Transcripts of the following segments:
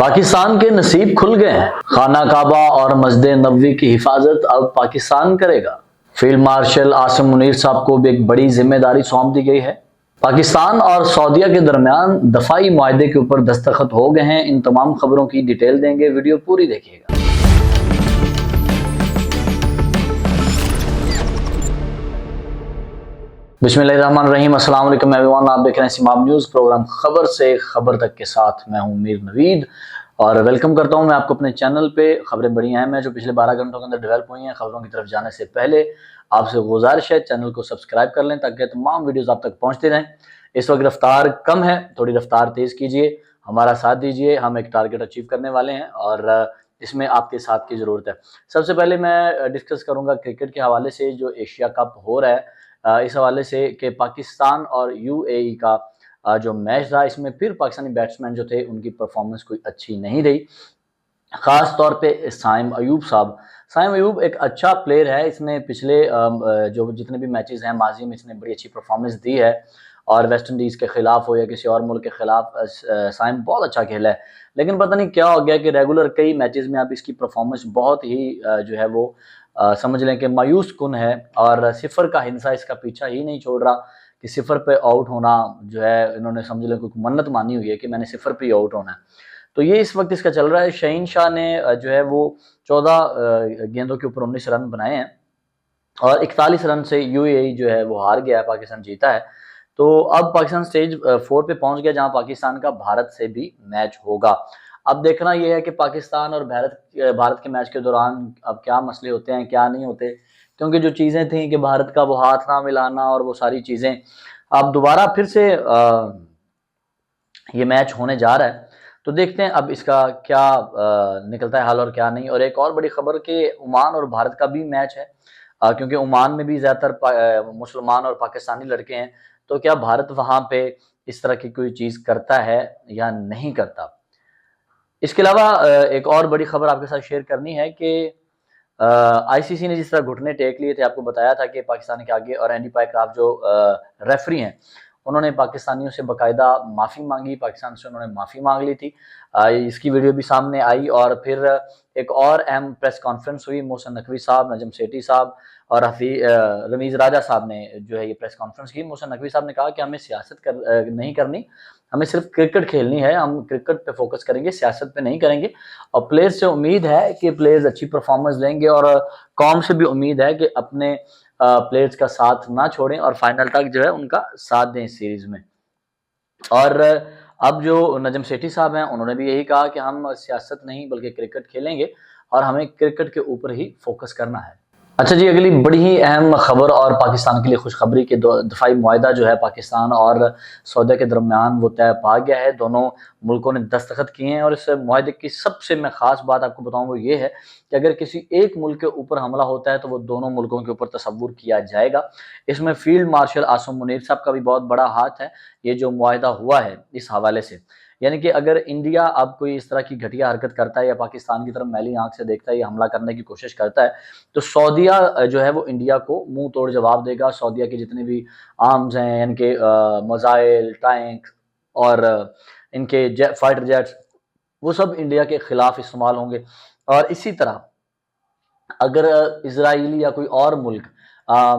پاکستان کے نصیب کھل گئے ہیں، خانہ کعبہ اور مسجد نبوی کی حفاظت اب پاکستان کرے گا۔ فیلڈ مارشل عاصم منیر صاحب کو بھی ایک بڑی ذمہ داری سونپ دی گئی ہے۔ پاکستان اور سعودیہ کے درمیان دفاعی معاہدے کے اوپر دستخط ہو گئے ہیں۔ ان تمام خبروں کی ڈیٹیل دیں گے، ویڈیو پوری دیکھیے گا۔ بسم اللہ الرحمن الرحیم، السلام علیکم ایوریون، آپ دیکھ رہے ہیں سماب نیوز پروگرام خبر سے خبر تک کے ساتھ میں ہوں میر نوید اور ویلکم کرتا ہوں میں آپ کو اپنے چینل پہ۔ خبریں بڑی اہم ہیں جو پچھلے 12 گھنٹوں کے اندر ڈیولپ ہوئی ہیں۔ خبروں کی طرف جانے سے پہلے آپ سے گزارش ہے چینل کو سبسکرائب کر لیں تاکہ تمام ویڈیوز آپ تک پہنچتے رہیں۔ اس وقت رفتار کم ہے، تھوڑی رفتار تیز کیجئے، ہمارا ساتھ دیجئے، ہم ایک ٹارگٹ اچیو کرنے والے ہیں اور اس میں آپ کے ساتھ کی ضرورت ہے۔ سب سے پہلے میں ڈسکس کروں گا کرکٹ کے حوالے سے جو ایشیا کپ ہو رہا ہے، اس حوالے سے کہ پاکستان اور یو اے ای کا جو میچ رہا، اس میں پھر پاکستانی بیٹسمین جو تھے ان کی پرفارمنس کوئی اچھی نہیں رہی، خاص طور پہ سائم ایوب صاحب۔ سائم ایوب ایک اچھا پلیئر ہے، اس نے پچھلے جو جتنے بھی میچز ہیں ماضی میں اس نے بڑی اچھی پرفارمنس دی ہے، اور ویسٹ انڈیز کے خلاف ہو یا کسی اور ملک کے خلاف سائم بہت اچھا کھیلا ہے۔ لیکن پتہ نہیں کیا ہو گیا کہ ریگولر کئی میچز میں اب اس کی پرفارمنس بہت ہی جو ہے وہ سمجھ لیں کہ مایوس کن ہے، اور صفر کا ہنسا اس کا پیچھا ہی نہیں چھوڑ رہا کہ صفر پہ آؤٹ ہونا جو ہے انہوں نے سمجھ لیں کوئی منت مانی ہوئی ہے کہ میں نے صفر پہ ہی آؤٹ ہونا ہے۔ تو یہ اس وقت اس کا چل رہا ہے۔ شہین شاہ نے جو ہے وہ 14 گیندوں کے اوپر 19 رن بنائے ہیں اور 41 رن سے یو اے ای جو ہے وہ ہار گیا ہے، پاکستان جیتا ہے۔ تو اب پاکستان سٹیج 4 پہ پہنچ گیا جہاں پاکستان کا بھارت سے بھی میچ ہوگا۔ اب دیکھنا یہ ہے کہ پاکستان اور بھارت کے میچ کے دوران اب کیا مسئلے ہوتے ہیں کیا نہیں ہوتے، کیونکہ جو چیزیں تھیں کہ بھارت کا وہ ہاتھ نہ ملانا اور وہ ساری چیزیں اب دوبارہ پھر سے یہ میچ ہونے جا رہا ہے۔ تو دیکھتے ہیں اب اس کا کیا نکلتا ہے حل اور کیا نہیں۔ اور ایک اور بڑی خبر کہ عمان اور بھارت کا بھی میچ ہے، کیونکہ عمان میں بھی زیادہ تر مسلمان اور پاکستانی لڑکے ہیں، تو کیا بھارت وہاں پہ اس طرح کی کوئی چیز کرتا ہے یا نہیں کرتا۔ اس کے علاوہ ایک اور بڑی خبر آپ کے ساتھ شیئر کرنی ہے کہ آئی سی سی نے جس طرح گھٹنے ٹیک لیے تھے، آپ کو بتایا تھا کہ پاکستان کے آگے، اور اینڈی پائیکراف جو ریفری ہیں انہوں نے پاکستانیوں سے باقاعدہ معافی مانگی، پاکستان سے انہوں نے معافی مانگ لی تھی، اس کی ویڈیو بھی سامنے آئی۔ اور پھر ایک اور اہم پریس کانفرنس ہوئی، محسن نقوی صاحب، نجم سیٹھی صاحب اور رمیز راجہ صاحب نے جو ہے یہ پریس کانفرنس کی۔ محسن نقوی صاحب نے کہا کہ ہمیں سیاست نہیں کرنی، ہمیں صرف کرکٹ کھیلنی ہے، ہم کرکٹ پہ فوکس کریں گے، سیاست پہ نہیں کریں گے، اور پلیئرز سے امید ہے کہ پلیئرز اچھی پرفارمنس دیں گے، اور قوم سے بھی امید ہے کہ اپنے پلیئرز کا ساتھ نہ چھوڑیں اور فائنل تک جو ہے ان کا ساتھ دیں اس سیریز میں۔ اور اب جو نجم سیٹھی صاحب ہیں انہوں نے بھی یہی کہا کہ ہم سیاست نہیں بلکہ کرکٹ کھیلیں گے اور ہمیں کرکٹ کے اوپر ہی فوکس کرنا ہے۔ اچھا جی، اگلی بڑی ہی اہم خبر اور پاکستان کے لیے خوشخبری کہ دفاعی معاہدہ جو ہے پاکستان اور سعودیہ کے درمیان وہ طے پا گیا ہے، دونوں ملکوں نے دستخط کیے ہیں۔ اور اس معاہدے کی سب سے میں خاص بات آپ کو بتاؤں وہ یہ ہے کہ اگر کسی ایک ملک کے اوپر حملہ ہوتا ہے تو وہ دونوں ملکوں کے اوپر تصور کیا جائے گا۔ اس میں فیلڈ مارشل عاصم منیر صاحب کا بھی بہت بڑا ہاتھ ہے، یہ جو معاہدہ ہوا ہے اس حوالے سے، یعنی کہ اگر انڈیا اب کوئی اس طرح کی گھٹیا حرکت کرتا ہے یا پاکستان کی طرف میلی آنکھ سے دیکھتا ہے یا حملہ کرنے کی کوشش کرتا ہے تو سعودیہ جو ہے وہ انڈیا کو منہ توڑ جواب دے گا۔ سعودیہ کے جتنے بھی آرمز ہیں، یعنی کہ میزائل، ٹینک اور ان کے فائٹر جیٹس، وہ سب انڈیا کے خلاف استعمال ہوں گے۔ اور اسی طرح اگر اسرائیلی یا کوئی اور ملک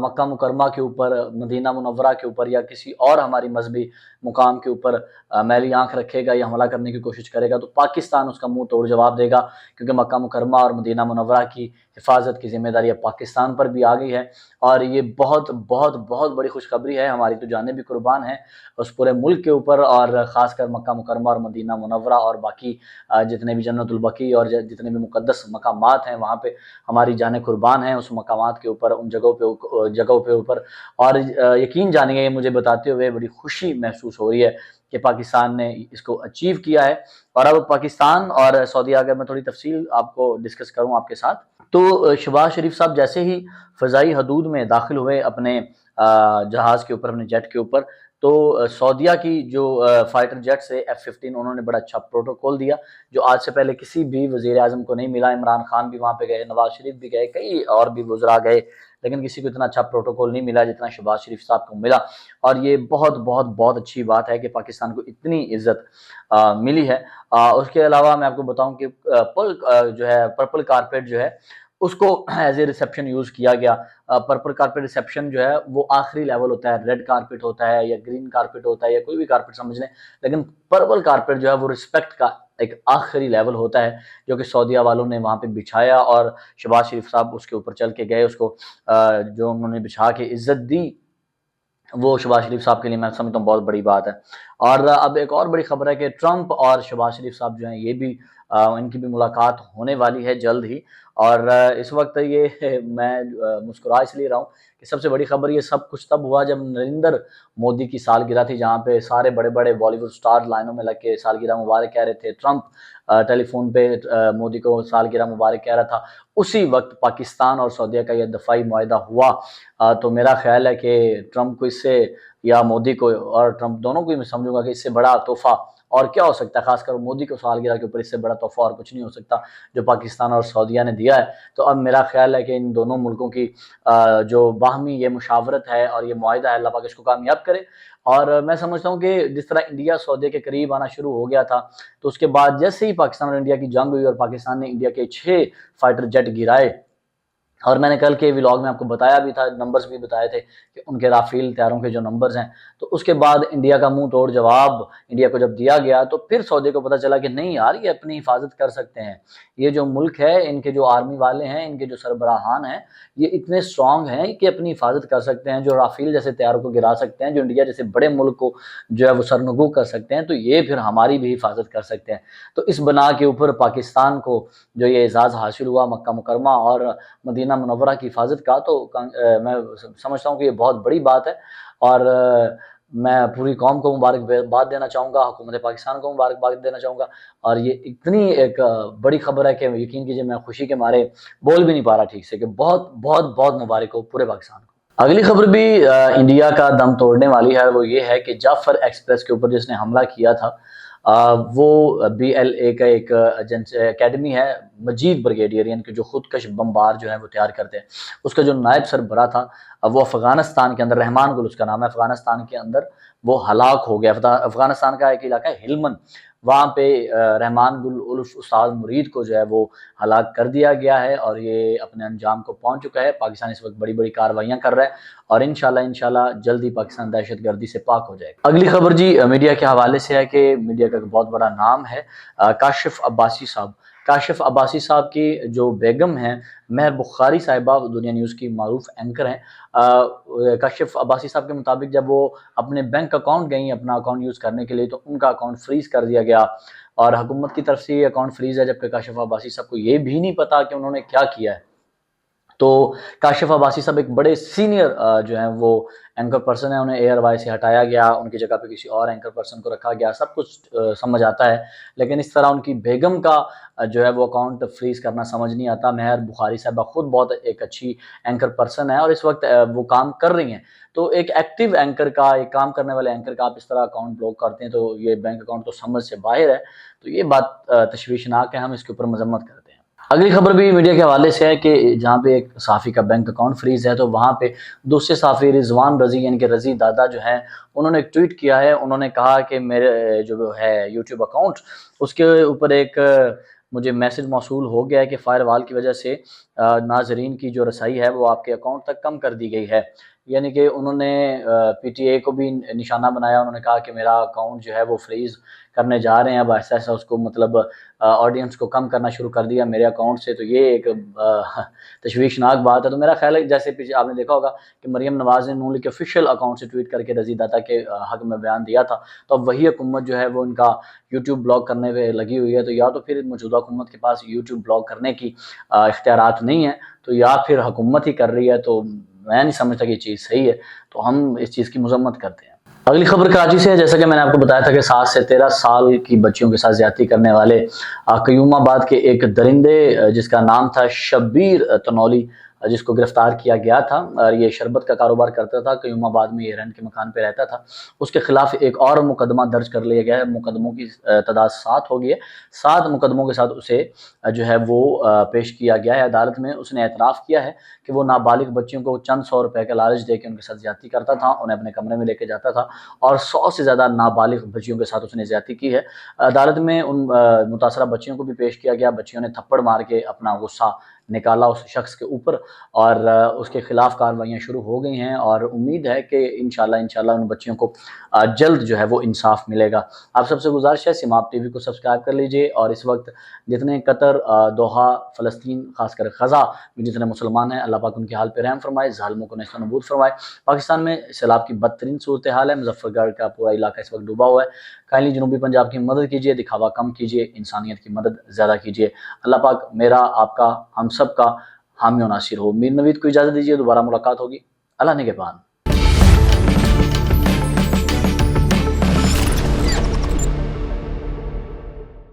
مکہ مکرمہ کے اوپر، مدینہ منورہ کے اوپر یا کسی اور ہماری مذہبی مقام کے اوپر میلی آنکھ رکھے گا یا حملہ کرنے کی کوشش کرے گا تو پاکستان اس کا منہ توڑ جواب دے گا، کیونکہ مکہ مکرمہ اور مدینہ منورہ کی حفاظت کی ذمہ داری اب پاکستان پر بھی آ گئی ہے۔ اور یہ بہت بہت بہت بڑی خوشخبری ہے، ہماری تو جانیں بھی قربان ہیں اس پورے ملک کے اوپر، اور خاص کر مکہ مکرمہ اور مدینہ منورہ اور باقی جتنے بھی جنت البقیع اور جتنے بھی مقدس مقامات ہیں وہاں پہ ہماری جانیں قربان ہیں، اس مقامات کے اوپر، ان جگہوں پہ اوپر۔ اور یقین جانیے مجھے بتاتے ہوئے بڑی خوشی محسوس ہو رہی ہے کہ پاکستان نے اس کو اچیو کیا ہے۔ اور اب پاکستان اور سعودیہ، اگر میں تھوڑی تفصیل آپ کو ڈسکس کروں آپ کے ساتھ، تو شہباز شریف صاحب جیسے ہی فضائی حدود میں داخل ہوئے اپنے جہاز کے اوپر، اپنے جیٹ کے اوپر، تو سعودیہ کی جو فائٹر جیٹس ہے F-15، انہوں نے بڑا اچھا پروٹوکول دیا جو آج سے پہلے کسی بھی وزیر اعظم کو نہیں ملا۔ عمران خان بھی وہاں پہ گئے، نواز شریف بھی گئے، کئی اور بھی وزراء گئے، لیکن کسی کو اتنا اچھا پروٹوکول نہیں ملا جتنا شہباز شریف صاحب کو ملا، اور یہ بہت بہت بہت اچھی بات ہے کہ پاکستان کو اتنی عزت ملی ہے۔ اس کے علاوہ میں آپ کو بتاؤں کہ جو ہے پرپل کارپیٹ جو ہے اس کو ایز اے ریسیپشن یوز کیا گیا۔ پرپل کارپیٹ ریسیپشن جو ہے وہ آخری لیول ہوتا ہے، ریڈ کارپیٹ ہوتا ہے یا گرین کارپیٹ ہوتا ہے یا کوئی بھی کارپیٹ سمجھ لیں، لیکن پرپل کارپیٹ جو ہے وہ رسپیکٹ کا ایک آخری لیول ہوتا ہے جو کہ سعودیہ والوں نے وہاں پہ بچھایا، اور شہباز شریف صاحب اس کے اوپر چل کے گئے، اس کو جو انہوں نے بچھا کے عزت دی، وہ شہباز شریف صاحب کے لیے میں سمجھتا ہوں بہت بڑی بات ہے۔ اور اب ایک اور بڑی خبر ہے کہ ٹرمپ اور شہباز شریف صاحب جو ہیں یہ بھی ان کی بھی ملاقات ہونے والی ہے جلد ہی، اور اس وقت یہ میں مسکرا اس لیے رہا ہوں کہ سب سے بڑی خبر یہ سب کچھ تب ہوا جب نریندر مودی کی سالگرہ تھی، جہاں پہ سارے بڑے بڑے بالی ووڈ سٹار لائنوں میں لگ کے سالگرہ مبارک کہہ رہے تھے، ٹرمپ ٹیلی فون پہ مودی کو سالگرہ مبارک کہہ رہا تھا، اسی وقت پاکستان اور سعودیہ کا یہ دفاعی معاہدہ ہوا۔ تو میرا خیال ہے کہ ٹرمپ کو اس سے، یا مودی کو اور ٹرمپ دونوں کو ہی میں سمجھوں گا کہ اس سے بڑا تحفہ اور کیا ہو سکتا ہے، خاص کر مودی کو سالگرہ کے اوپر اس سے بڑا تحفہ اور کچھ نہیں ہو سکتا جو پاکستان اور سعودیہ نے دیا ہے۔ تو اب میرا خیال ہے کہ ان دونوں ملکوں کی جو باہمی یہ مشاورت ہے اور یہ معاہدہ ہے، اللہ پاک اس کو کامیاب کرے۔ اور میں سمجھتا ہوں کہ جس طرح انڈیا سعودیہ کے قریب آنا شروع ہو گیا تھا، تو اس کے بعد جیسے ہی پاکستان اور انڈیا کی جنگ ہوئی اور پاکستان نے انڈیا کے 6 فائٹر جیٹ گرائے، اور میں نے کل کے ولاگ میں آپ کو بتایا بھی تھا، نمبرز بھی بتائے تھے کہ ان کے رافیل طیاروں کے جو نمبرز ہیں، تو اس کے بعد انڈیا کا منہ توڑ جواب انڈیا کو جب دیا گیا تو پھر سعودی کو پتہ چلا کہ نہیں یار، یہ اپنی حفاظت کر سکتے ہیں، یہ جو ملک ہے، ان کے جو آرمی والے ہیں، ان کے جو سربراہان ہیں، یہ اتنے اسٹرانگ ہیں کہ اپنی حفاظت کر سکتے ہیں، جو رافیل جیسے طیاروں کو گرا سکتے ہیں، جو انڈیا جیسے بڑے ملک کو جو ہے وہ سرنگو کر سکتے ہیں، تو یہ پھر ہماری بھی حفاظت کر سکتے ہیں۔ تو اس بنا کے اوپر پاکستان کو جو یہ اعزاز حاصل ہوا مکہ مکرمہ اور مدینہ منورہ کی حفاظت کا، تو میں سمجھتا ہوں کہ یہ بہت بڑی بات ہے، اور میں پوری قوم کو مبارکباد دینا چاہوں گا، حکومت پاکستان کو مبارکباد دینا چاہوں گا، اور یہ اتنی ایک بڑی خبر ہے کہ یقین کیجئے میں خوشی کے مارے بول بھی نہیں پا رہا ٹھیک سے، کہ بہت بہت بہت مبارک ہو پورے پاکستان کو۔ اگلی خبر بھی انڈیا کا دم توڑنے والی ہے، وہ یہ ہے کہ جعفر ایکسپریس کے اوپر جس نے حملہ کیا تھا، وہ BLA کا ایک اکیڈمی ہے، مجید بریگیڈیئر، یعنی کہ جو خودکش بمبار جو ہیں وہ تیار کرتے ہیں، اس کا جو نائب سربراہ تھا وہ افغانستان کے اندر، رحمان گل اس کا نام ہے، افغانستان کے اندر وہ ہلاک ہو گیا۔ افغانستان کا ایک علاقہ ہے ہلمند، وہاں پہ رحمان گل الف استاد مرید کو جو ہے وہ ہلاک کر دیا گیا ہے، اور یہ اپنے انجام کو پہنچ چکا ہے۔ پاکستان اس وقت بڑی بڑی کارروائیاں کر رہا ہے، اور انشاءاللہ جلدی پاکستان دہشت گردی سے پاک ہو جائے گا۔ اگلی خبر جی میڈیا کے حوالے سے ہے کہ میڈیا کا بہت بڑا نام ہے کاشف عباسی صاحب۔ کاشف عباسی صاحب کی جو بیگم ہیں مہر بخاری صاحبہ، دنیا نیوز کی معروف اینکر ہیں، کاشف عباسی صاحب کے مطابق جب وہ اپنے بینک اکاؤنٹ گئیں اپنا اکاؤنٹ یوز کرنے کے لیے، تو ان کا اکاؤنٹ فریز کر دیا گیا، اور حکومت کی طرف سے یہ اکاؤنٹ فریز ہے، جبکہ کاشف عباسی صاحب کو یہ بھی نہیں پتا کہ انہوں نے کیا کیا ہے۔ تو کاشف عباسی صاحب ایک بڑے سینئر جو ہیں وہ اینکر پرسن ہیں، انہیں ایئر وائی سے ہٹایا گیا، ان کی جگہ پہ کسی اور اینکر پرسن کو رکھا گیا، سب کچھ سمجھ آتا ہے، لیکن اس طرح ان کی بیگم کا جو ہے وہ اکاؤنٹ فریز کرنا سمجھ نہیں آتا۔ مہر بخاری صاحبہ خود بہت ایک اچھی اینکر پرسن ہے، اور اس وقت وہ کام کر رہی ہیں، تو ایک ایکٹیو اینکر کا، ایک کام کرنے والے اینکر کا آپ اس طرح اکاؤنٹ بلاک کرتے ہیں، تو یہ بینک اکاؤنٹ تو سمجھ سے باہر ہے، تو یہ بات تشویشناک ہے، ہم اس کے اوپر مذمت کرتے ہیں۔ اگلی خبر بھی میڈیا کے حوالے سے ہے کہ جہاں پہ ایک صحافی کا بینک اکاؤنٹ فریز ہے، تو وہاں پہ دوسرے صحافی رضوان رضی، یعنی کہ رضی دادا جو ہیں، انہوں نے ایک ٹویٹ کیا ہے، انہوں نے کہا کہ میرے جو ہے یوٹیوب اکاؤنٹ، اس کے اوپر ایک مجھے میسج موصول ہو گیا ہے کہ فائر وال کی وجہ سے ناظرین کی جو رسائی ہے وہ آپ کے اکاؤنٹ تک کم کر دی گئی ہے، یعنی کہ انہوں نے PTI کو بھی نشانہ بنایا، انہوں نے کہا کہ میرا اکاؤنٹ جو ہے وہ فریز کرنے جا رہے ہیں، اب ایسا ایسا اس کو مطلب آڈینس کو کم کرنا شروع کر دیا میرے اکاؤنٹ سے، تو یہ ایک تشویشناک بات ہے۔ تو میرا خیال ہے جیسے پیچھے آپ نے دیکھا ہوگا کہ مریم نواز نے نون لیگ کے آفیشیل اکاؤنٹ سے ٹویٹ کر کے رضی داتا کے حق میں بیان دیا تھا، تو اب وہی حکومت جو ہے وہ ان کا یوٹیوب بلاک کرنے پہ لگی ہوئی ہے، تو یا تو پھر موجودہ حکومت کے پاس یوٹیوب بلاک کرنے کی اختیارات نہیں ہیں، تو یا پھر حکومت ہی کر رہی ہے، تو میں نہیں سمجھتا کہ یہ چیز صحیح ہے، تو ہم اس چیز کی مذمت کرتے ہیں۔ اگلی خبر کراچی سے ہے، جیسا کہ میں نے آپ کو بتایا تھا کہ 7 سے 13 سال کی بچیوں کے ساتھ زیادتی کرنے والے قیوم آباد کے ایک درندے جس کا نام تھا شبیر تنولی، جس کو گرفتار کیا گیا تھا، اور یہ شربت کا کاروبار کرتا تھا، قیوم آباد میں یہ رینٹ کے مکان پہ رہتا تھا، اس کے خلاف ایک اور مقدمہ درج کر لیا گیا ہے۔ مقدموں کی تعداد 7 ہو گئی ہے، 7 مقدموں کے ساتھ اسے جو ہے وہ پیش کیا گیا ہے عدالت میں۔ اس نے اعتراف کیا ہے کہ وہ نابالغ بچیوں کو چند 100 روپے کا لالچ دے کے ان کے ساتھ زیادتی کرتا تھا، انہیں اپنے کمرے میں لے کے جاتا تھا، اور 100 سے زیادہ نابالغ بچیوں کے ساتھ اس نے زیادتی کی ہے۔ عدالت میں ان متاثرہ بچیوں کو بھی پیش کیا گیا، بچیوں نے تھپڑ مار کے اپنا غصہ نکالا اس شخص کے اوپر، اور اس کے خلاف کارروائیاں شروع ہو گئی ہیں، اور امید ہے کہ انشاءاللہ ان بچیوں کو جلد جو ہے وہ انصاف ملے گا۔ آپ سب سے گزارش ہے سماپ ٹی وی کو سبسکرائب کر لیجئے، اور اس وقت جتنے قطر، دوحہ، فلسطین، خاص کر غزہ میں جتنے مسلمان ہیں، اللہ پاک ان کے حال پہ رحم فرمائے، ظالموں کو نیست و نابود فرمائے۔ پاکستان میں سیلاب کی بدترین صورتحال ہے، مظفر گڑھ کا پورا علاقہ اس وقت ڈوبا ہوا ہے۔ کائنڈلی جنوبی پنجاب کی مدد کیجئے، دکھاوا کم کیجئے، انسانیت کی مدد زیادہ کیجئے۔ اللہ پاک میرا، آپ کا، ہم سب کا حامی و ناصر ہو۔ میر نوید کو اجازت دیجئے، دوبارہ ملاقات ہوگی۔ اللہ نگہبان۔